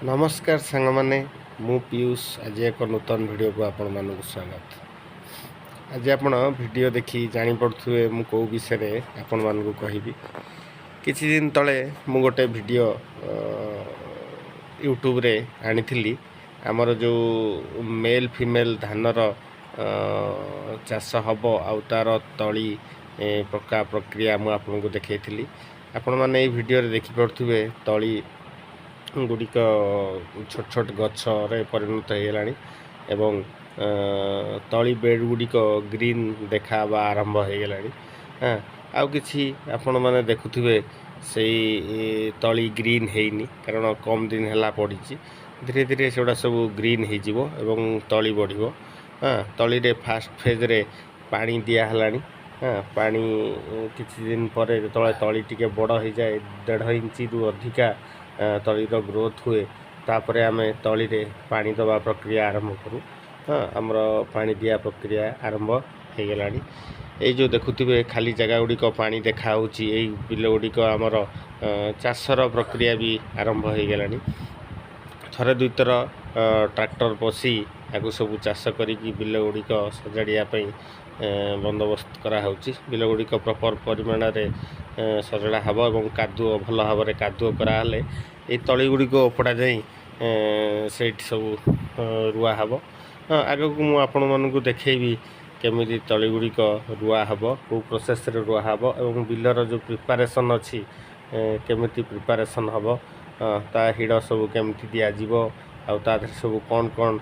नमस्कार सांग मैंने मु पीयूष आज एक नूतन वीडियो को आपण मानक स्वागत। आज आपण वीडियो देखी जानी पड़ुए मु कौ विषय आपण मानक कहबी। किछि दिन तले मु गोटे वीडियो यूट्यूब रे आनी आमर जो मेल फीमेल धानर चाष हम आउ तार तली पक्का प्रक्रिया मु आपन को देखैथिली। आपण माने ए वीडियो रे देखि पड़ुए तली गुड़िक छोट छोट गच्छरे परिणत होगलानी एवं तली बेड गुड़िक ग्रीन देखा आरंभ होगलानी। हाँ आउ किछि आपण माने देखुथिबे सेई तली ग्रीन हेइनी कारण कम दिन हला पड़ी धीरे धीरे सेटा सब ग्रीन हो जिवो एवं तली बढ़िवो। हाँ तली रे फास्ट फेज रे पानी दिया हलानी। हाँ पानी किछि दिन पर जो तली टिके बड़ हो जाए 1.5 इंच रु अधिका तलीर ग्रोथ हुए तापर आम तली रे पानी दवा प्रक्रिया आरंभ करूँ। हाँ आमर पानी दिया प्रक्रिया आरंभ हो गलानी। ये जो देखुथिबे खाली जगह गुड़िक पानी देखा होची एई बिल गुड़िक आमर चाषर प्रक्रिया भी आरंभ हो गलानी। थरे दुई थर ट्रैक्टर पशी आगु सब चाष करिकी बिल गुड़िक सजाड़िया बंदोबस्त करा होची। बिल गुड़िक प्रपर परिमाण रे सजड़ा हब एवं कादुओ भल भाव में कादुओ कराले ये तली गुड़िक ओपड़ा जाई से सब रुआ हब। हाँ आग को मुझे आपण मानक देखी केमी तली गुड़िक रुआ हब कौ प्रोसेस रे रुआ हब एवं बिलर जो प्रिपारेसन अच्छी केमी प्रिपारेसन हब ता हिड़ सब केमी दिज्व आ सब कौन कौन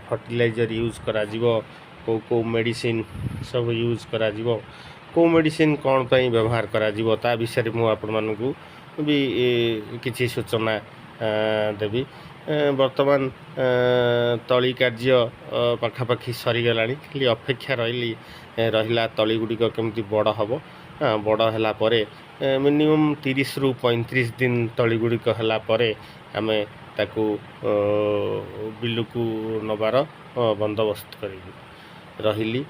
फर्टिलाइजर यूज करा कौ कौ मेडिसिन सब यूज करा कौ मेडिसिन कौन पर व्यवहार करा ता विषय में आपण मानक भी किसी सूचना देवी। वर्तमान तली कार्य पखापाखि सरीगला खाली अपेक्षा रहिला तली गुड़िक केमती बड़ हम। हाँ बड़ है मिनिमम 30 रु 35 दिन तली गुड़िक है आम ताकू बिलुकू नबार बंदोबस्त करी।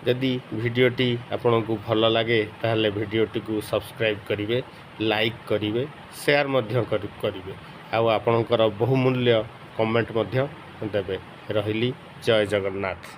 जदि वीडियोटी आपन को भल लगे ताहले वीडियोटी को सब्सक्राइब करिवे, लाइक करिवे, शेयर मध्य करिवे आउ आपनकर बहुमूल्य कमेंट मध्य देबे। रहिली जय जगन्नाथ।